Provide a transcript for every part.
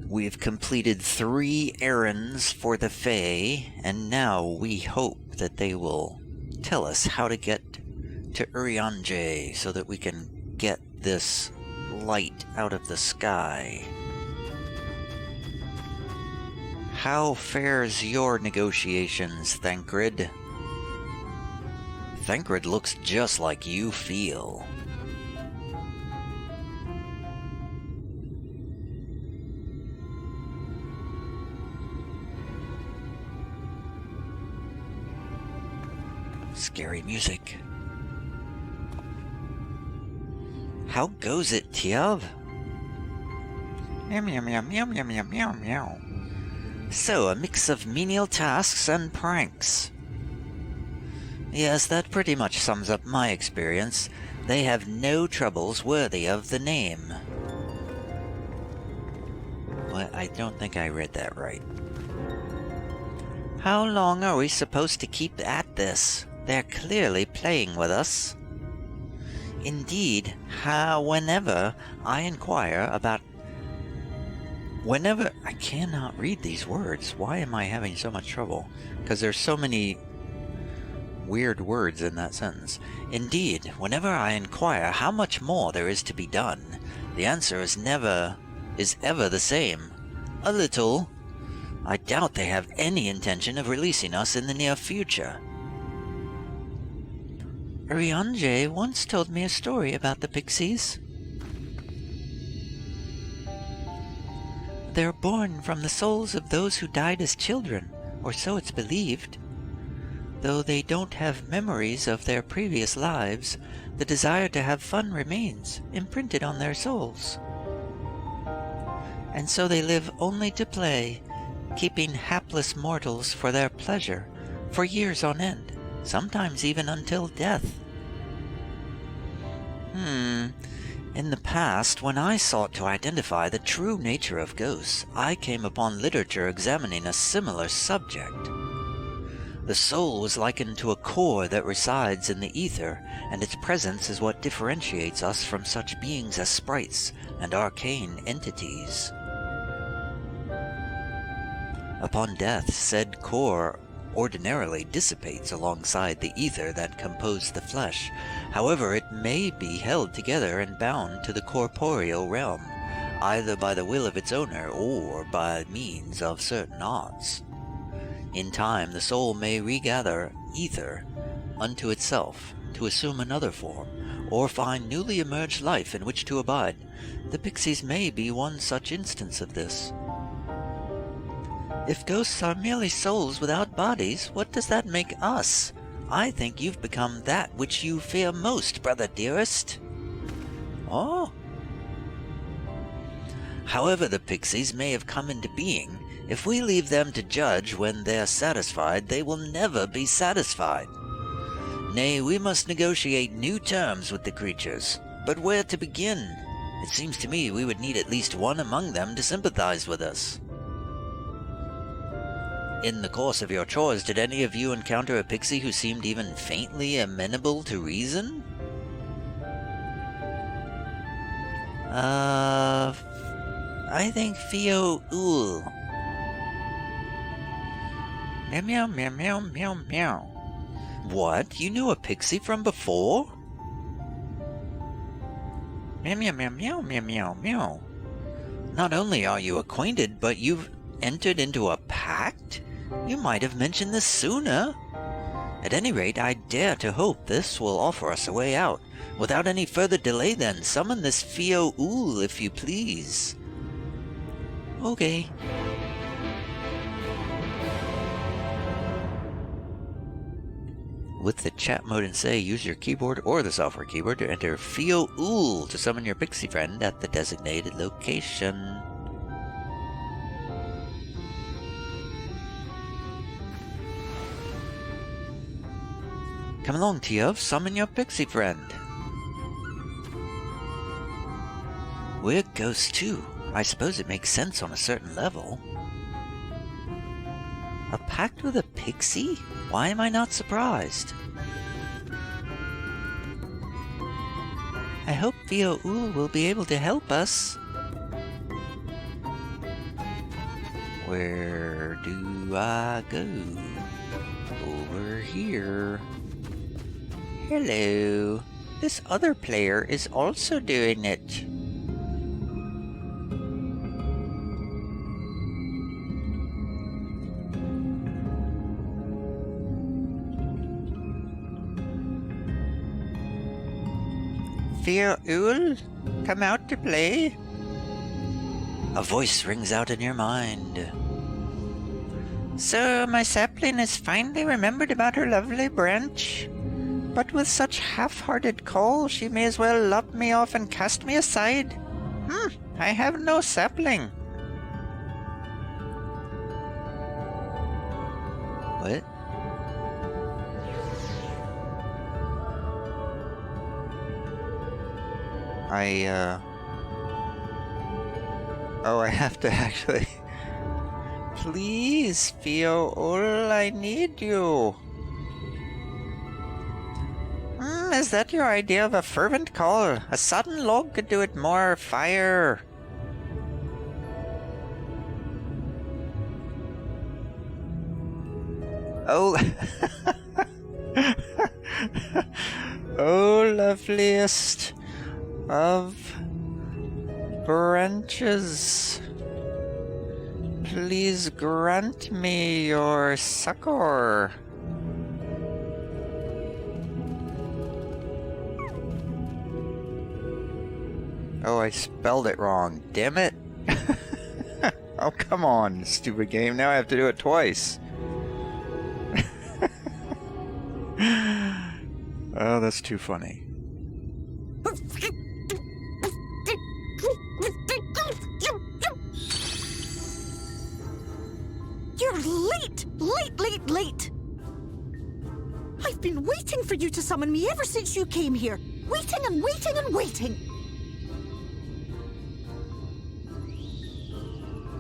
We've completed 3 errands for the Fae, and now we hope that they will tell us how to get to Urianger so that we can get this light out of the sky. How fares your negotiations, Thancred? Thancred looks just like you feel. Scary music. How goes it, Tiev? Meow meow meow meow meow meow meow meow. So, a mix of menial tasks and pranks. Yes, that pretty much sums up my experience. They have no troubles worthy of the name. Well, I don't think I read that right. How long are we supposed to keep at this? They're clearly playing with us. Indeed, whenever I inquire about... Whenever... I cannot read these words. Why am I having so much trouble? Because there's so many weird words in that sentence. Indeed, whenever I inquire how much more there is to be done, the answer is ever the same. A little. I doubt they have any intention of releasing us in the near future. Urianger once told me a story about the pixies. They're born from the souls of those who died as children, or so it's believed. Though they don't have memories of their previous lives, the desire to have fun remains, imprinted on their souls. And so they live only to play, keeping hapless mortals for their pleasure, for years on end, sometimes even until death. In the past, when I sought to identify the true nature of ghosts, I came upon literature examining a similar subject. The soul was likened to a core that resides in the ether, and its presence is what differentiates us from such beings as sprites and arcane entities. Upon death, said core ordinarily dissipates alongside the ether that composed the flesh. However, it may be held together and bound to the corporeal realm, either by the will of its owner or by means of certain arts. In time, the soul may regather ether unto itself to assume another form, or find newly emerged life in which to abide. The pixies may be one such instance of this. If ghosts are merely souls without bodies, what does that make us? I think you've become that which you fear most, brother dearest. Oh? However the pixies may have come into being, if we leave them to judge when they're satisfied, they will never be satisfied. Nay, we must negotiate new terms with the creatures. But where to begin? It seems to me we would need at least one among them to sympathize with us. In the course of your chores, did any of you encounter a pixie who seemed even faintly amenable to reason? I think Fio-Ul. Meow meow meow meow meow meow. What? You knew a pixie from before? Meow meow meow meow meow meow meow. Not only are you acquainted, but you've entered into a pact? You might have mentioned this sooner. At any rate, I dare to hope this will offer us a way out. Without any further delay then, summon this Fio-Ul if you please. Okay. With the chat mode and say, use your keyboard or the software keyboard to enter Fio-Ul to summon your pixie friend at the designated location. Come along, Tiev, summon your pixie friend. We're ghosts too. I suppose it makes sense on a certain level. A pact with a pixie? Why am I not surprised? I hope Fio-Ul will be able to help us. Where do I go? Over here. Hello. This other player is also doing it. Fear-Ul, come out to play? A voice rings out in your mind. So my sapling has finally remembered about her lovely branch. But with such half-hearted call, she may as well lop me off and cast me aside. I have no sapling. What? Oh, I have to actually... Please, Fear-Ul, I need you. Is that your idea of a fervent call? A sodden log could do it more. Fire. Oh. Oh, loveliest of branches, please grant me your succor. Oh, I spelled it wrong. Damn it. Oh, come on, stupid game. Now I have to do it twice. Oh, that's too funny. You're late! Late! I've been waiting for you to summon me ever since you came here. Waiting and waiting and waiting.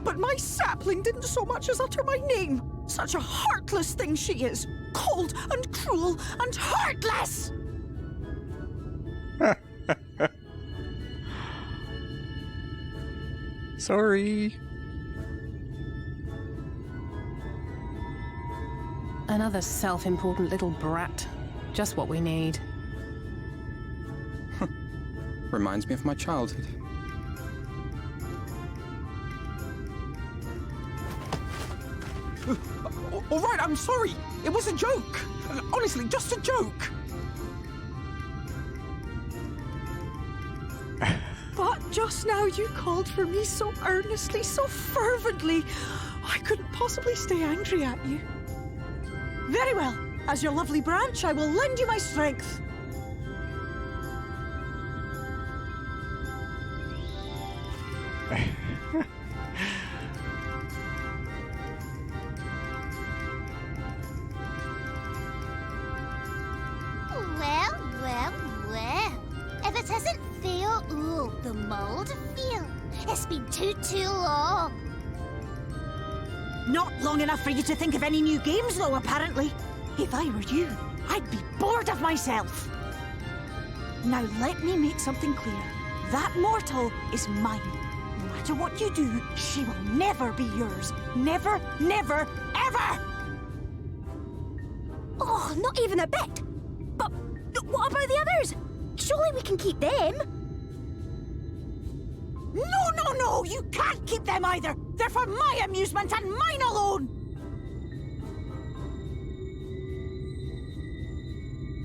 But my sapling didn't so much as utter my name. Such a heartless thing she is. Cold and cruel and heartless! Sorry. Another self-important little brat. Just what we need. Reminds me of my childhood. All right, I'm sorry. It was a joke. Honestly, just a joke. But just now you called for me so earnestly, so fervently. I couldn't possibly stay angry at you. Very well. As your lovely branch, I will lend you my strength. Well. If it isn't Fear-Ul, the mold feel. It's been too long. Not long enough for you to think of any new games, though, apparently. If I were you, I'd be bored of myself. Now let me make something clear. That mortal is mine. No matter what you do, she will never be yours. Never, never, ever! Oh, not even a bit. But what about the others? Surely we can keep them. No, you can't keep them either. They're for my amusement and mine alone.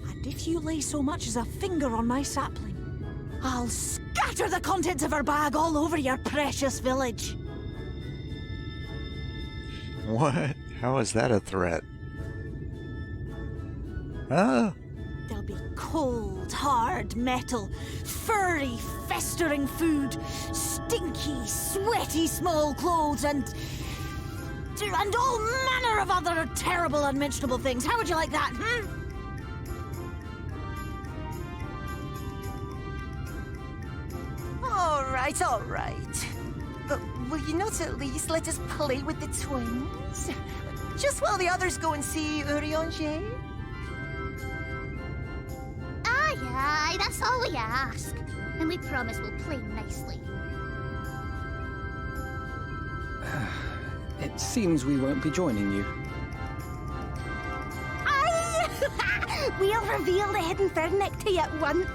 And if you lay so much as a finger on my sapling, I'll scatter the contents of her bag all over your precious village. What? How is that a threat? Ah. There'll be cold, hard metal, furry, festering food, stinky, sweaty small clothes, and all manner of other terrible, unmentionable things. How would you like that, All right. But will you not at least let us play with the twins? Just while the others go and see Urianger? Aye, that's all we ask. And we promise we'll play nicely. It seems we won't be joining you. Aye! We'll reveal the hidden Fernic to you at once.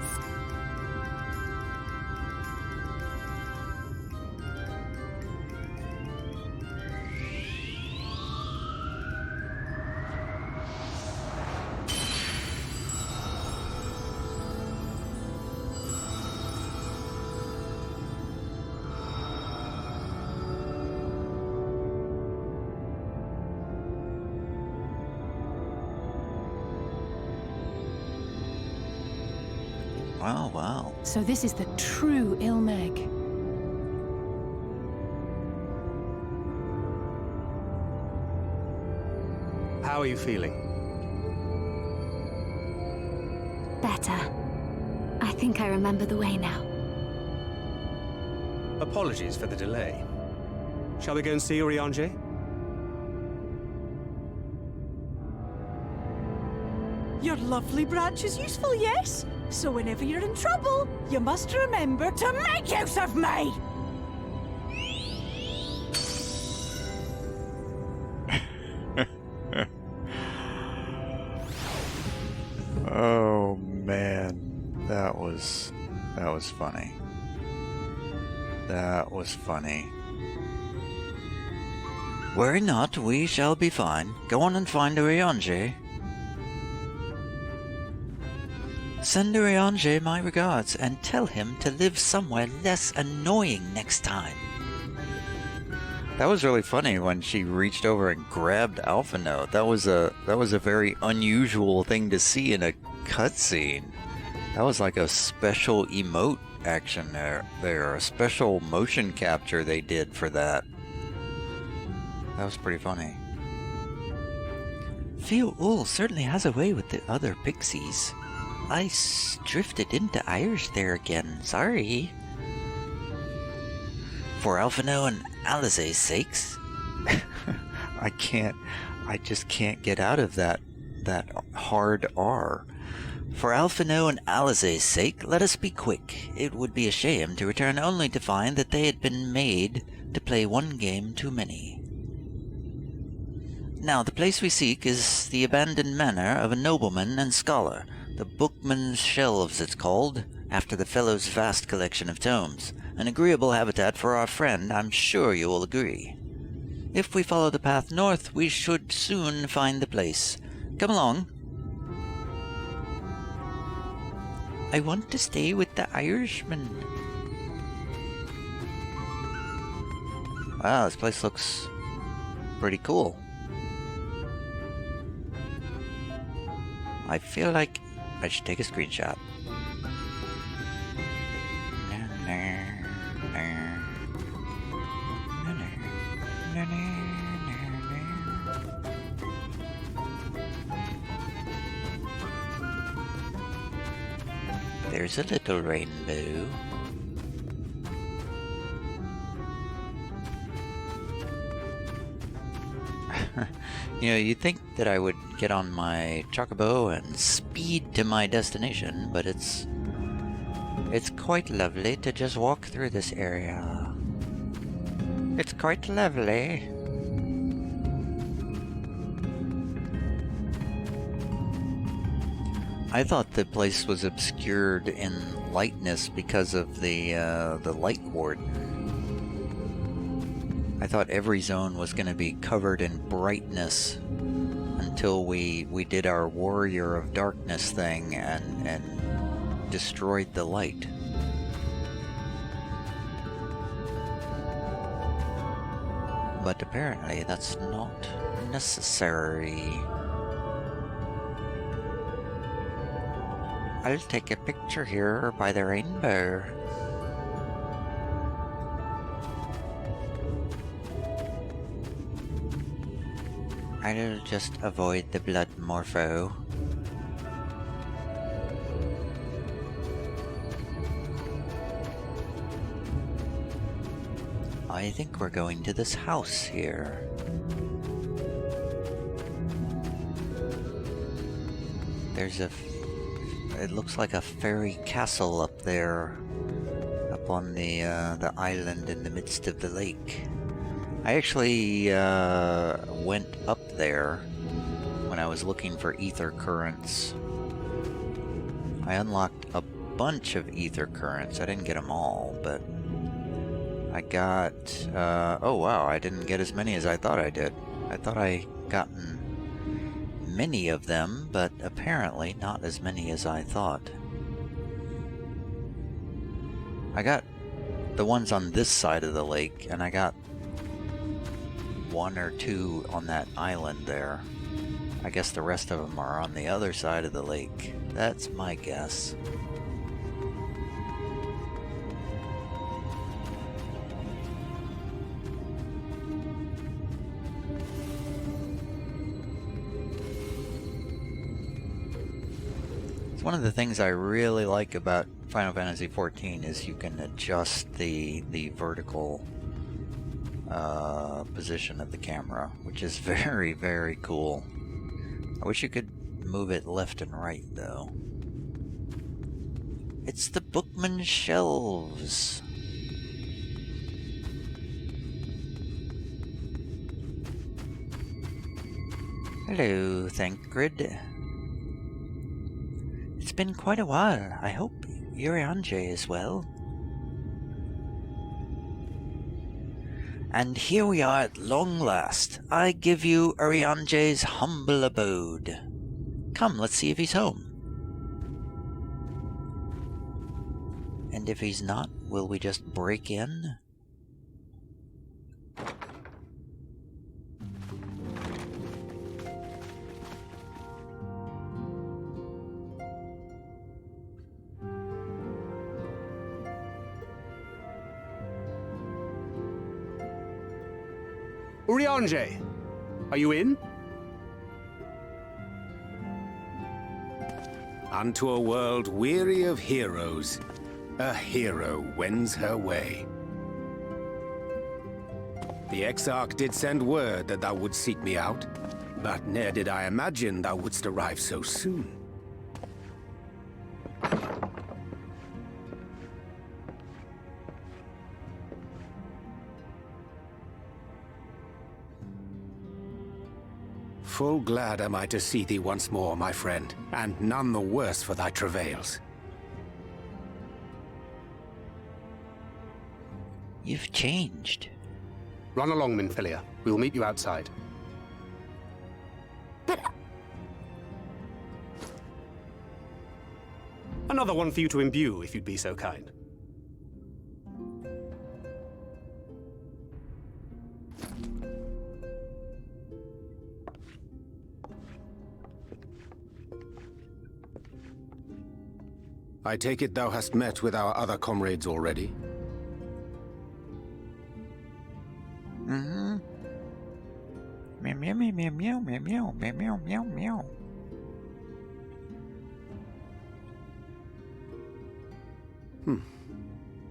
Wow, wow. So this is the true Ilmeg. How are you feeling? Better. I think I remember the way now. Apologies for the delay. Shall we go and see Urianger? Your lovely branch is useful, yes? So whenever you're in trouble, you must remember to make use of me! Oh man, that was funny. That was funny. Worry not, we shall be fine. Go on and find Urianger. Send Urianger my regards and tell him to live somewhere less annoying next time. That was really funny when she reached over and grabbed Alphino. That was a very unusual thing to see in a cutscene. That was like a special emote action there, a special motion capture they did for that. That was pretty funny. Fiol certainly has a way with the other pixies. I drifted into Irish there again, sorry. For Alphino and Alize's sakes. I just can't get out of that hard R. For Alphino and Alize's sake, let us be quick. It would be a shame to return only to find that they had been made to play one game too many. Now, the place we seek is the abandoned manor of a nobleman and scholar. The Bookman's Shelves, it's called, after the fellow's vast collection of tomes. An agreeable habitat for our friend, I'm sure you will agree. If we follow the path north, we should soon find the place. Come along. I want to stay with the Irishman. Wow, this place looks pretty cool. I feel like I should take a screenshot. There's a little rainbow. You know, you'd think that I would get on my chocobo and speed to my destination, but it's quite lovely to just walk through this area. It's quite lovely. I thought the place was obscured in lightness because of the light warden. I thought every zone was going to be covered in brightness until we did our Warrior of Darkness thing and destroyed the light. But apparently that's not necessary. I'll take a picture here by the rainbow. I'll just avoid the blood morpho. I think we're going to this house here. There's it looks like a fairy castle up there, up on the island in the midst of the lake. I actually went up there when I was looking for ether currents. I unlocked a bunch of ether currents. I didn't get them all, but I got... oh wow, I didn't get as many as I thought I did. I thought I gotten many of them, but apparently not as many as I thought. I got the ones on this side of the lake, and I got 1 or 2 on that island there. I guess the rest of them are on the other side of the lake. That's my guess. One of the things I really like about Final Fantasy XIV is you can adjust the vertical position of the camera, which is very, very cool. I wish you could move it left and right, though. It's the Bookman Shelves. Hello, Thancred. It's been quite a while. I hope Urianger is well. And here we are at long last. I give you Urianger's humble abode. Come, let's see if he's home. And if he's not, will we just break in? Urianger, are you in? Unto a world weary of heroes, a hero wends her way. The Exarch did send word that thou wouldst seek me out, but ne'er did I imagine thou wouldst arrive so soon. Full glad am I to see thee once more, my friend, and none the worse for thy travails. You've changed. Run along, Minfilia. We will meet you outside. But... Another one for you to imbue, if you'd be so kind. I take it thou hast met with our other comrades already? Mm-hmm. Meow meow meow meow meow meow meow meow meow meow.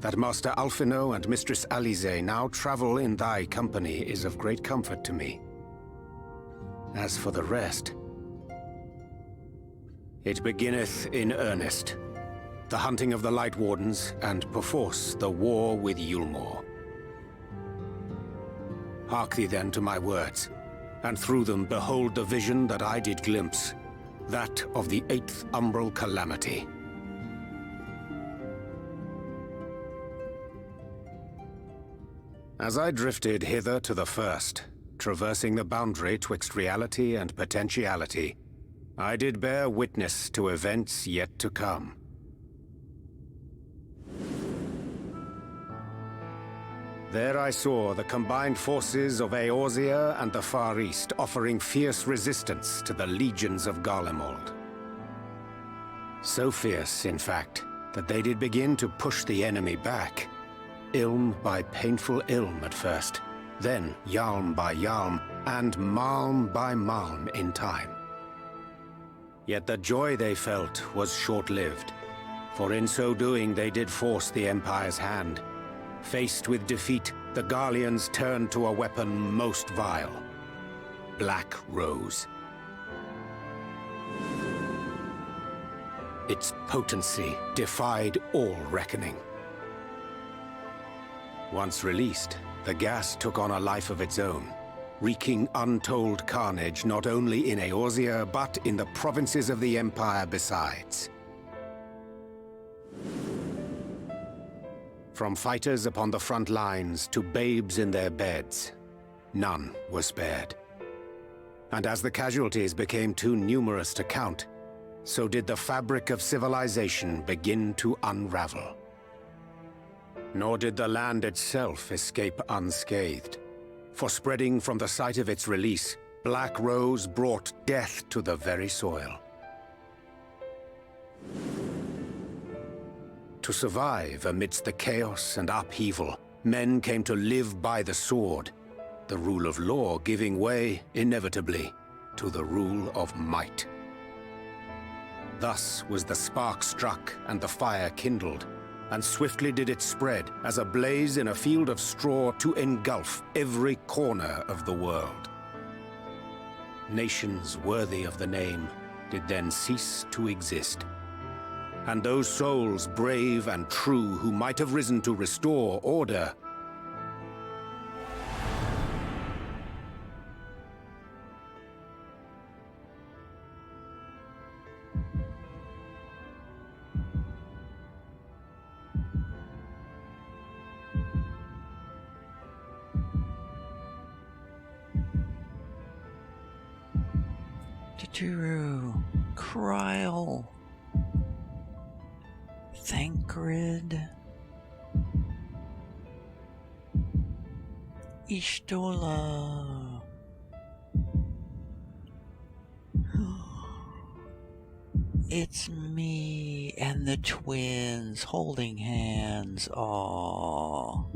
That Master Alphino and Mistress Alize now travel in thy company is of great comfort to me. As for the rest, it beginneth in earnest. The hunting of the Light Wardens, and perforce the war with Yulmore. Hark thee then to my words, and through them behold the vision that I did glimpse, that of the 8th Umbral Calamity. As I drifted hither to the first, traversing the boundary twixt reality and potentiality, I did bear witness to events yet to come. There I saw the combined forces of Eorzea and the Far East offering fierce resistance to the legions of Garlemald. So fierce, in fact, that they did begin to push the enemy back. Ilm by painful ilm at first, then Yalm by Yalm, and Malm by Malm in time. Yet the joy they felt was short-lived, for in so doing they did force the Empire's hand. Faced with defeat, the Garleans turned to a weapon most vile: Black Rose. Its potency defied all reckoning. Once released, the gas took on a life of its own, wreaking untold carnage not only in Eorzea, but in the provinces of the Empire besides. From fighters upon the front lines to babes in their beds, none were spared. And as the casualties became too numerous to count, so did the fabric of civilization begin to unravel. Nor did the land itself escape unscathed, for spreading from the site of its release, Black Rose brought death to the very soil. To survive amidst the chaos and upheaval, men came to live by the sword, the rule of law giving way, inevitably, to the rule of might. Thus was the spark struck and the fire kindled, and swiftly did it spread as a blaze in a field of straw to engulf every corner of the world. Nations worthy of the name did then cease to exist, and those souls brave and true who might have risen to restore order Turu, Kryl, Thancred, Ishtola. It's me and the twins holding hands. Aww.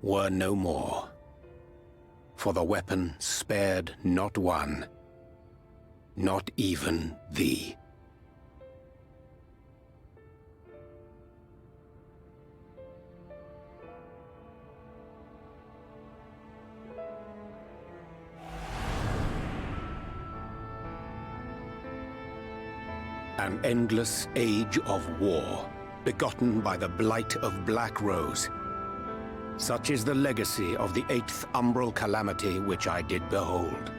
were no more. For the weapon spared not one, not even thee. An endless age of war, begotten by the blight of Black Rose. Such is the legacy of the 8th umbral calamity which I did behold.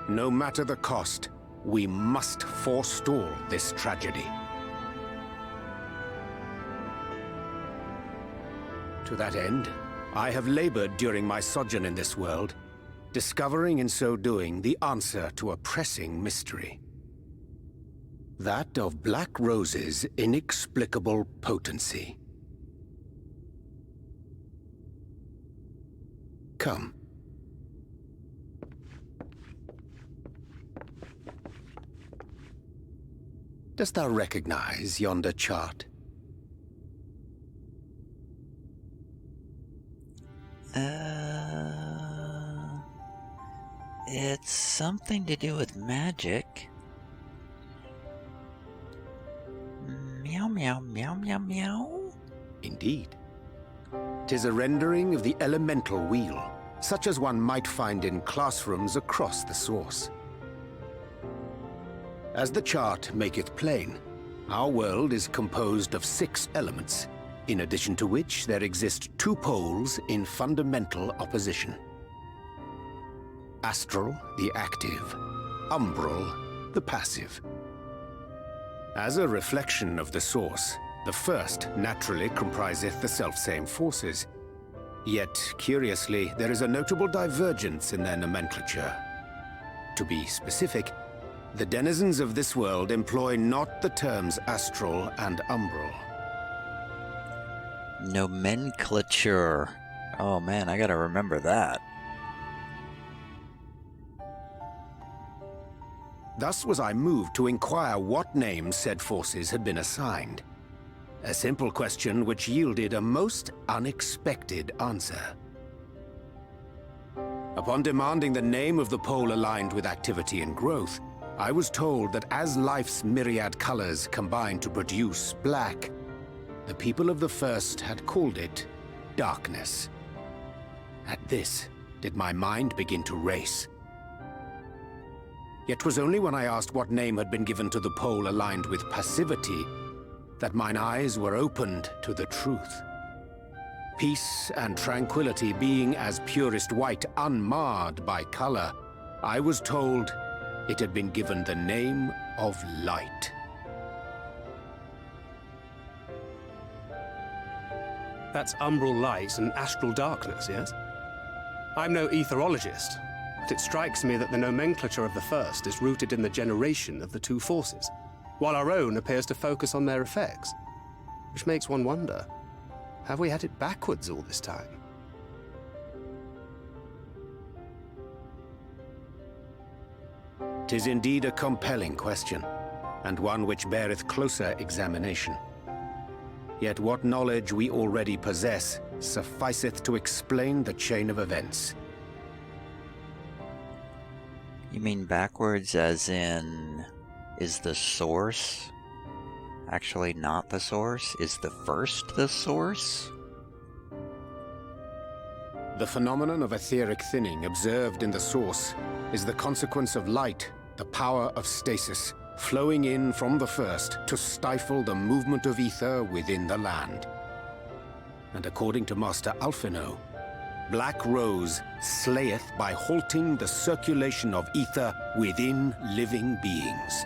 No matter the cost, we must forestall this tragedy. To that end, I have labored during my sojourn in this world, discovering in so doing the answer to a pressing mystery. That of Black Rose's inexplicable potency. Come. Dost thou recognize yonder chart? It's something to do with magic. Meow, meow, meow, meow, meow. Indeed. 'Tis a rendering of the elemental wheel, such as one might find in classrooms across the source. As the chart maketh plain, our world is composed of 6 elements, in addition to which there exist 2 poles in fundamental opposition. Astral, the active; umbral, the passive. As a reflection of the source, the first naturally compriseth the selfsame forces. Yet, curiously, there is a notable divergence in their nomenclature. To be specific, the denizens of this world employ not the terms astral and umbral. Nomenclature. Oh man, I gotta remember that. Thus was I moved to inquire what names said forces had been assigned. A simple question which yielded a most unexpected answer. Upon demanding the name of the pole aligned with activity and growth, I was told that as life's myriad colors combine to produce black, the people of the first had called it darkness. At this, did my mind begin to race. Yet 'twas only when I asked what name had been given to the pole aligned with passivity that mine eyes were opened to the truth. Peace and tranquility being as purest white, unmarred by color, I was told it had been given the name of light. That's umbral light and astral darkness, yes? I'm no etherologist, but it strikes me that the nomenclature of the first is rooted in the generation of the two forces, while our own appears to focus on their effects, which makes one wonder, have we had it backwards all this time? 'Tis indeed a compelling question, and one which beareth closer examination. Yet what knowledge we already possess sufficeth to explain the chain of events. You mean backwards as in, is the source actually not the source? Is the first the source? The phenomenon of etheric thinning observed in the source is the consequence of light, the power of stasis, flowing in from the first to stifle the movement of ether within the land. And according to Master Alphino, Black Rose slayeth by halting the circulation of ether within living beings.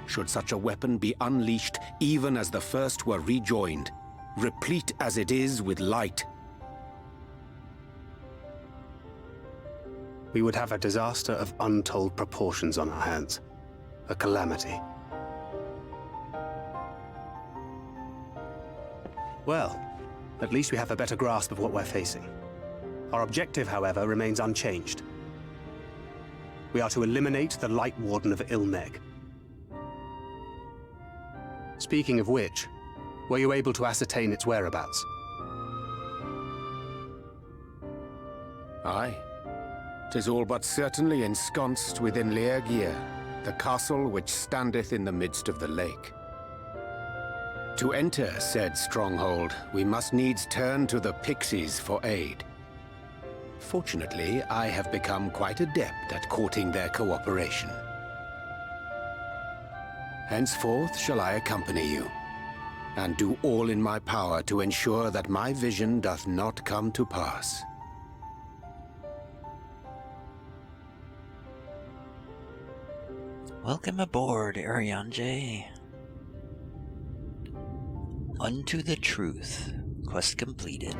Should such a weapon be unleashed even as the first were rejoined, replete as it is with light, we would have a disaster of untold proportions on our hands. A calamity. Well, at least we have a better grasp of what we're facing. Our objective, however, remains unchanged. We are to eliminate the Light Warden of Ilmeg. Speaking of which, were you able to ascertain its whereabouts? Aye. 'Tis all but certainly ensconced within Leergear, the castle which standeth in the midst of the lake. To enter said stronghold, we must needs turn to the pixies for aid. Fortunately, I have become quite adept at courting their cooperation. Henceforth shall I accompany you, and do all in my power to ensure that my vision doth not come to pass. Welcome aboard, Arianje. Unto the truth. Quest completed.